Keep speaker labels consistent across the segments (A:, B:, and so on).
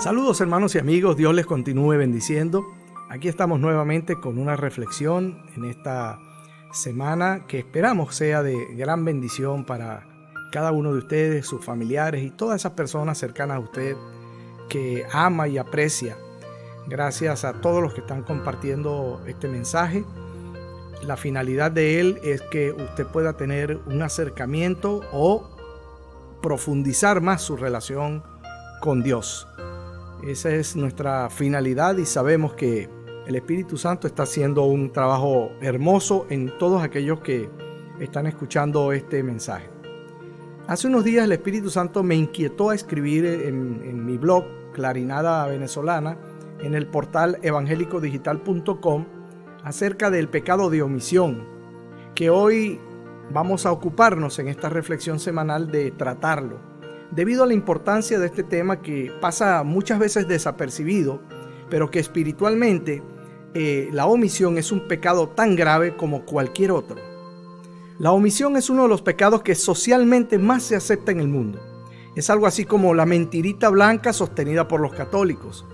A: Saludos hermanos y amigos, Dios les continúe bendiciendo. Aquí estamos nuevamente con una reflexión en esta semana que esperamos sea de gran bendición para cada uno de ustedes, sus familiares y todas esas personas cercanas a usted que ama y aprecia. Gracias a todos los que están compartiendo este mensaje. La finalidad de él es que usted pueda tener un acercamiento o profundizar más su relación con Dios. Esa es nuestra finalidad y sabemos que el Espíritu Santo está haciendo un trabajo hermoso en todos aquellos que están escuchando este mensaje. Hace unos días el Espíritu Santo me inquietó a escribir en mi blog Clarinada Venezolana, en el portal evangelicodigital.com, acerca del pecado de omisión, que hoy vamos a ocuparnos en esta reflexión semanal de tratarlo. Debido a la importancia de este tema que pasa muchas veces desapercibido, pero que espiritualmente la omisión es un pecado tan grave como cualquier otro. La omisión es uno de los pecados que socialmente más se acepta en el mundo. Es algo así como la mentirita blanca sostenida por los católicos.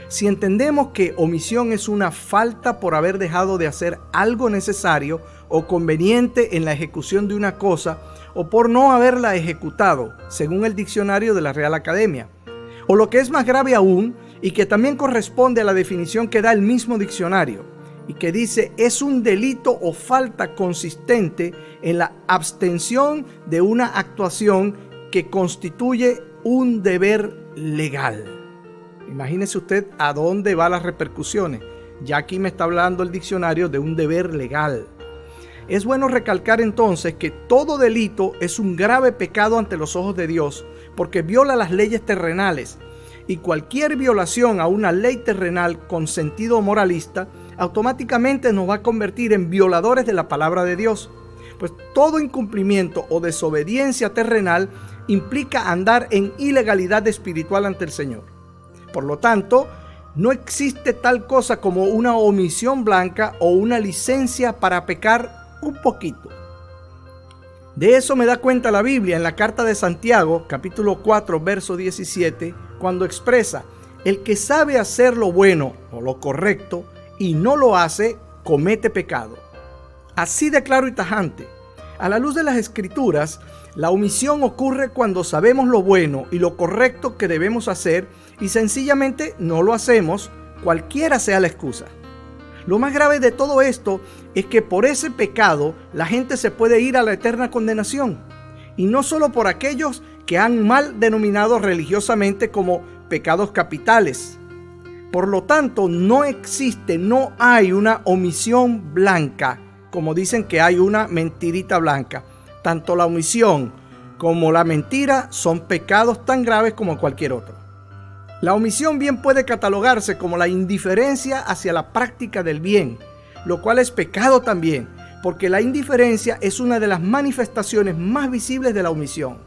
A: Si entendemos que omisión es una falta por haber dejado de hacer algo necesario o conveniente en la ejecución de una cosa, o por no haberla ejecutado, según el diccionario de la Real Academia. O lo que es más grave aún, y que también corresponde a la definición que da el mismo diccionario, y que dice es un delito o falta consistente en la abstención de una actuación que constituye un deber legal. Imagínese usted a dónde van las repercusiones. Ya aquí me está hablando el diccionario de un deber legal. Es bueno recalcar entonces que todo delito es un grave pecado ante los ojos de Dios porque viola las leyes terrenales, y cualquier violación a una ley terrenal con sentido moralista automáticamente nos va a convertir en violadores de la palabra de Dios, pues todo incumplimiento o desobediencia terrenal implica andar en ilegalidad espiritual ante el Señor. Por lo tanto, no existe tal cosa como una omisión blanca o una licencia para pecar un poquito. De eso me da cuenta la Biblia en la carta de Santiago, capítulo 4, verso 17, cuando expresa: el que sabe hacer lo bueno o lo correcto y no lo hace, comete pecado. Así de claro y tajante. A la luz de las Escrituras, la omisión ocurre cuando sabemos lo bueno y lo correcto que debemos hacer y sencillamente no lo hacemos, cualquiera sea la excusa. Lo más grave de todo esto es que por ese pecado la gente se puede ir a la eterna condenación. Y no solo por aquellos que han mal denominado religiosamente como pecados capitales. Por lo tanto, no hay una omisión blanca, como dicen que hay una mentirita blanca. Tanto la omisión como la mentira son pecados tan graves como cualquier otro. La omisión bien puede catalogarse como la indiferencia hacia la práctica del bien, lo cual es pecado también, porque la indiferencia es una de las manifestaciones más visibles de la omisión.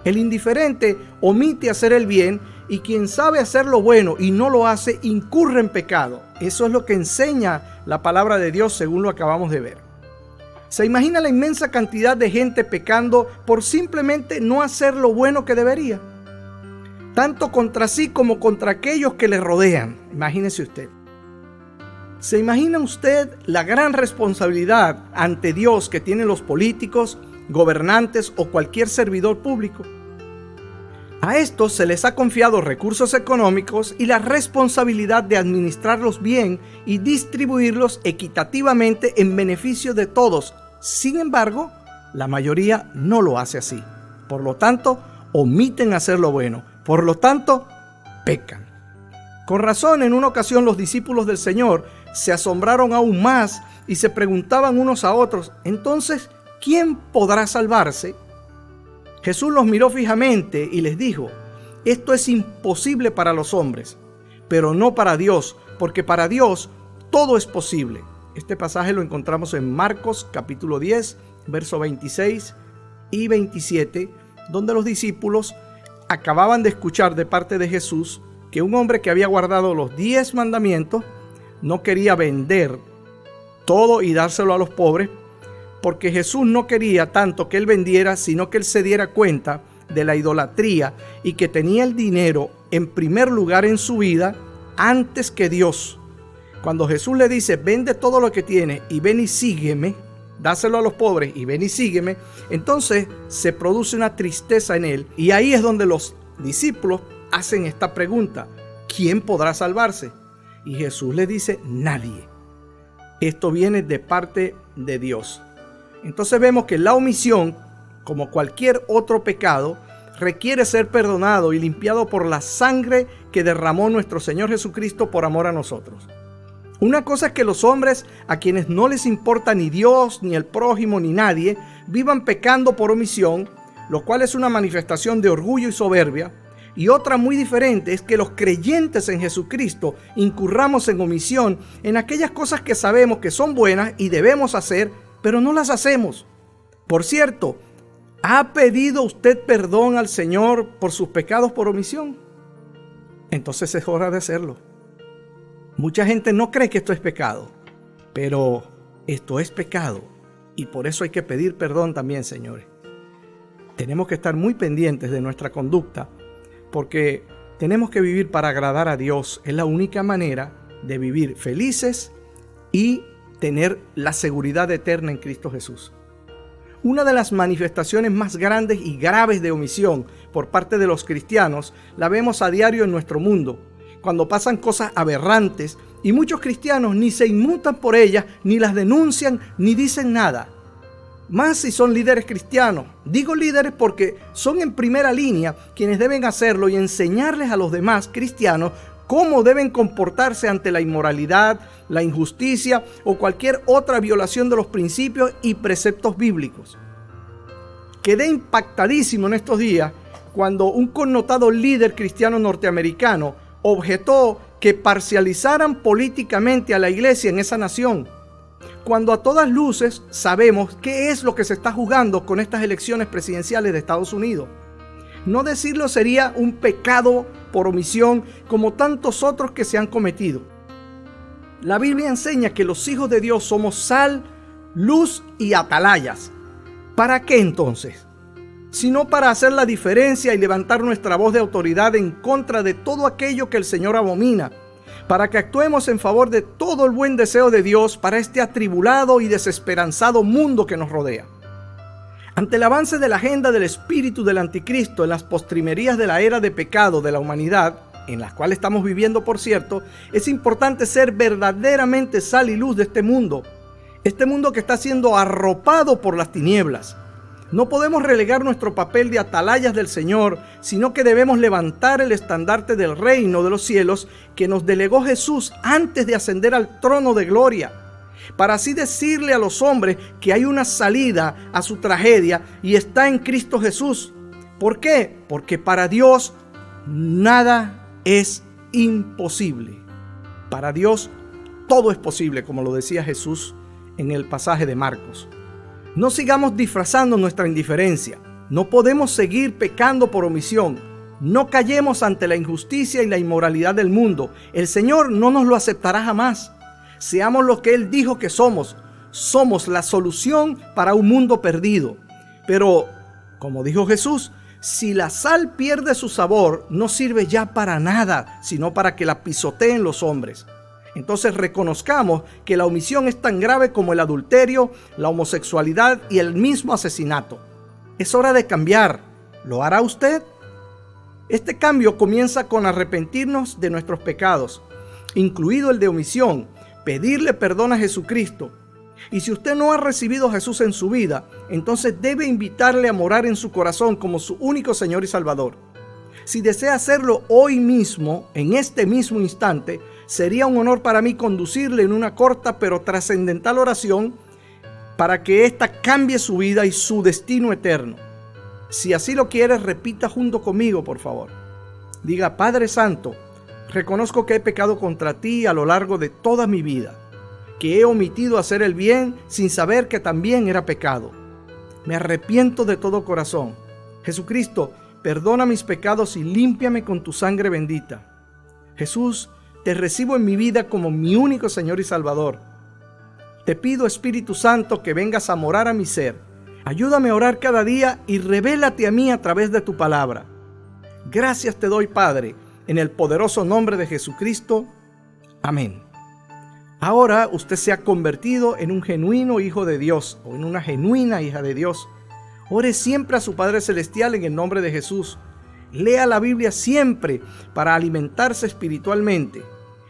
A: El indiferente omite hacer el bien, y quien sabe hacer lo bueno y no lo hace incurre en pecado. Eso es lo que enseña la palabra de Dios según lo acabamos de ver. ¿Se imagina la inmensa cantidad de gente pecando por simplemente no hacer lo bueno que debería? Tanto contra sí como contra aquellos que le rodean. Imagínese usted. ¿Se imagina usted la gran responsabilidad ante Dios que tienen los políticos, gobernantes o cualquier servidor público? A estos se les ha confiado recursos económicos y la responsabilidad de administrarlos bien y distribuirlos equitativamente en beneficio de todos. Sin embargo, la mayoría no lo hace así. Por lo tanto, omiten hacer lo bueno. Por lo tanto, pecan. Con razón, en una ocasión los discípulos del Señor se asombraron aún más y se preguntaban unos a otros: entonces, ¿quién podrá salvarse? Jesús los miró fijamente y les dijo: esto es imposible para los hombres, pero no para Dios, porque para Dios todo es posible. Este pasaje lo encontramos en Marcos capítulo 10, verso 26 y 27, donde los discípulos acababan de escuchar de parte de Jesús que un hombre que había guardado los 10 mandamientos no quería vender todo y dárselo a los pobres, porque Jesús no quería tanto que él vendiera, sino que él se diera cuenta de la idolatría y que tenía el dinero en primer lugar en su vida antes que Dios. Cuando Jesús le dice, vende todo lo que tienes y ven y sígueme, dáselo a los pobres y ven y sígueme, entonces se produce una tristeza en él. Y ahí es donde los discípulos hacen esta pregunta: ¿quién podrá salvarse? Y Jesús le dice, nadie. Esto viene de parte de Dios. Entonces vemos que la omisión, como cualquier otro pecado, requiere ser perdonado y limpiado por la sangre que derramó nuestro Señor Jesucristo por amor a nosotros. Una cosa es que los hombres, a quienes no les importa ni Dios, ni el prójimo, ni nadie, vivan pecando por omisión, lo cual es una manifestación de orgullo y soberbia. Y otra muy diferente es que los creyentes en Jesucristo incurramos en omisión en aquellas cosas que sabemos que son buenas y debemos hacer, pero no las hacemos. Por cierto, ¿ha pedido usted perdón al Señor por sus pecados por omisión? Entonces es hora de hacerlo. Mucha gente no cree que esto es pecado, pero esto es pecado y por eso hay que pedir perdón también, señores. Tenemos que estar muy pendientes de nuestra conducta porque tenemos que vivir para agradar a Dios. Es la única manera de vivir felices y tener la seguridad eterna en Cristo Jesús. Una de las manifestaciones más grandes y graves de omisión por parte de los cristianos la vemos a diario en nuestro mundo, cuando pasan cosas aberrantes y muchos cristianos ni se inmutan por ellas, ni las denuncian, ni dicen nada. Más si son líderes cristianos. Digo líderes porque son en primera línea quienes deben hacerlo y enseñarles a los demás cristianos cómo deben comportarse ante la inmoralidad, la injusticia o cualquier otra violación de los principios y preceptos bíblicos. Quedé impactadísimo en estos días cuando un connotado líder cristiano norteamericano objetó que parcializaran políticamente a la iglesia en esa nación, cuando a todas luces sabemos qué es lo que se está jugando con estas elecciones presidenciales de Estados Unidos. No decirlo sería un pecado por omisión como tantos otros que se han cometido. La Biblia enseña que los hijos de Dios somos sal, luz y atalayas. ¿Para qué entonces? Sino para hacer la diferencia y levantar nuestra voz de autoridad en contra de todo aquello que el Señor abomina, para que actuemos en favor de todo el buen deseo de Dios para este atribulado y desesperanzado mundo que nos rodea. Ante el avance de la agenda del espíritu del anticristo en las postrimerías de la era de pecado de la humanidad, en las cuales estamos viviendo por cierto, es importante ser verdaderamente sal y luz de este mundo que está siendo arropado por las tinieblas. No podemos relegar nuestro papel de atalayas del Señor, sino que debemos levantar el estandarte del reino de los cielos que nos delegó Jesús antes de ascender al trono de gloria, para así decirle a los hombres que hay una salida a su tragedia y está en Cristo Jesús. ¿Por qué? Porque para Dios nada es imposible. Para Dios todo es posible, como lo decía Jesús en el pasaje de Marcos. No sigamos disfrazando nuestra indiferencia. No podemos seguir pecando por omisión. No callemos ante la injusticia y la inmoralidad del mundo. El Señor no nos lo aceptará jamás. Seamos lo que Él dijo que somos. Somos la solución para un mundo perdido. Pero, como dijo Jesús, si la sal pierde su sabor, no sirve ya para nada, sino para que la pisoteen los hombres. Entonces reconozcamos que la omisión es tan grave como el adulterio, la homosexualidad y el mismo asesinato. Es hora de cambiar. ¿Lo hará usted? Este cambio comienza con arrepentirnos de nuestros pecados, incluido el de omisión, pedirle perdón a Jesucristo. Y si usted no ha recibido a Jesús en su vida, entonces debe invitarle a morar en su corazón como su único Señor y Salvador. Si desea hacerlo hoy mismo, en este mismo instante, sería un honor para mí conducirle en una corta pero trascendental oración para que ésta cambie su vida y su destino eterno. Si así lo quiere, repita junto conmigo, por favor. Diga: Padre Santo, reconozco que he pecado contra ti a lo largo de toda mi vida, que he omitido hacer el bien sin saber que también era pecado. Me arrepiento de todo corazón. Jesucristo, perdona mis pecados y límpiame con tu sangre bendita. Jesús, te recibo en mi vida como mi único Señor y Salvador. Te pido, Espíritu Santo, que vengas a morar a mi ser. Ayúdame a orar cada día y revélate a mí a través de tu palabra. Gracias te doy, Padre, en el poderoso nombre de Jesucristo. Amén. Ahora usted se ha convertido en un genuino hijo de Dios o en una genuina hija de Dios. Ore siempre a su Padre Celestial en el nombre de Jesús. Lea la Biblia siempre para alimentarse espiritualmente.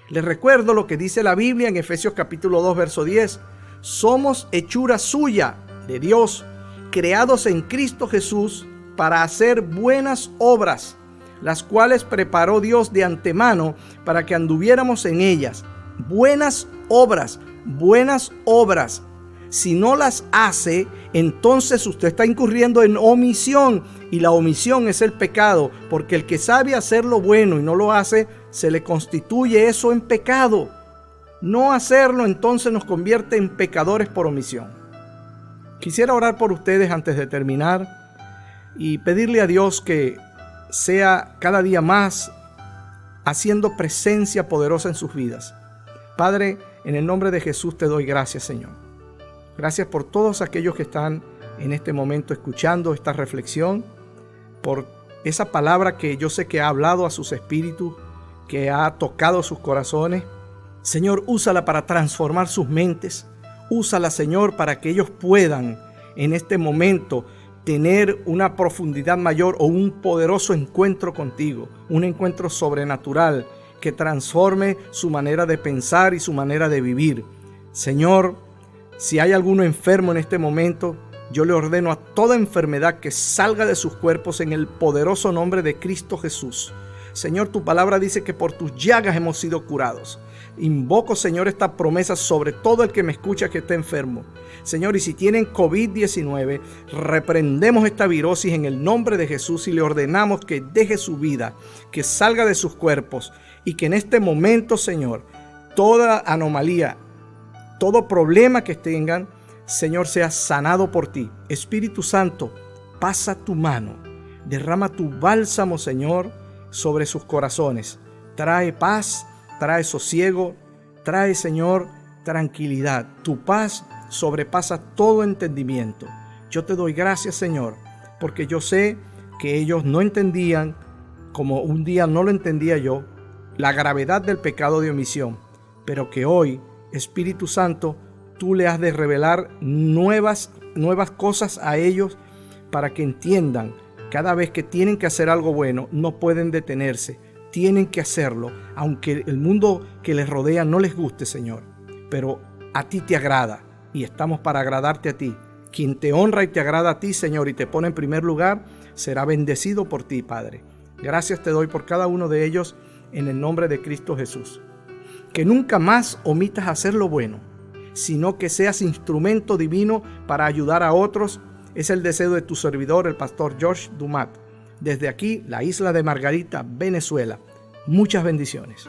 A: Les recuerdo lo que dice la Biblia en Efesios capítulo 2, verso 10. Somos hechura suya, de Dios, creados en Cristo Jesús para hacer buenas obras, las cuales preparó Dios de antemano para que anduviéramos en ellas. Buenas obras, buenas obras. Si no las hace, entonces usted está incurriendo en omisión, y la omisión es el pecado, porque el que sabe hacer lo bueno y no lo hace, se le constituye eso en pecado. No hacerlo entonces nos convierte en pecadores por omisión. Quisiera orar por ustedes antes de terminar y pedirle a Dios que sea cada día más haciendo presencia poderosa en sus vidas. Padre, en el nombre de Jesús te doy gracias, Señor. Gracias por todos aquellos que están en este momento escuchando esta reflexión, por esa palabra que yo sé que ha hablado a sus espíritus, que ha tocado sus corazones. Señor, úsala para transformar sus mentes. Úsala, Señor, para que ellos puedan en este momento tener una profundidad mayor o un poderoso encuentro contigo, un encuentro sobrenatural que transforme su manera de pensar y su manera de vivir. Señor, si hay alguno enfermo en este momento, yo le ordeno a toda enfermedad que salga de sus cuerpos en el poderoso nombre de Cristo Jesús. Señor, tu palabra dice que por tus llagas hemos sido curados. Invoco, Señor, esta promesa sobre todo el que me escucha que esté enfermo. Señor, y si tienen COVID-19, reprendemos esta virosis en el nombre de Jesús y le ordenamos que deje su vida, que salga de sus cuerpos y que en este momento, Señor, toda anomalía, todo problema que tengan, Señor, sea sanado por ti. Espíritu Santo, pasa tu mano, derrama tu bálsamo, Señor, sobre sus corazones. Trae paz, trae sosiego, trae, Señor, tranquilidad. Tu paz sobrepasa todo entendimiento. Yo te doy gracias, Señor, porque yo sé que ellos no entendían, como un día no lo entendía yo, la gravedad del pecado de omisión, pero que hoy, Espíritu Santo, tú le has de revelar nuevas cosas a ellos para que entiendan cada vez que tienen que hacer algo bueno, no pueden detenerse, tienen que hacerlo, aunque el mundo que les rodea no les guste, Señor, pero a ti te agrada y estamos para agradarte a ti. Quien te honra y te agrada a ti, Señor, y te pone en primer lugar, será bendecido por ti, Padre. Gracias te doy por cada uno de ellos en el nombre de Cristo Jesús. Que nunca más omitas hacer lo bueno, sino que seas instrumento divino para ayudar a otros. Es el deseo de tu servidor, el pastor George Dumat. Desde aquí, la isla de Margarita, Venezuela. Muchas bendiciones.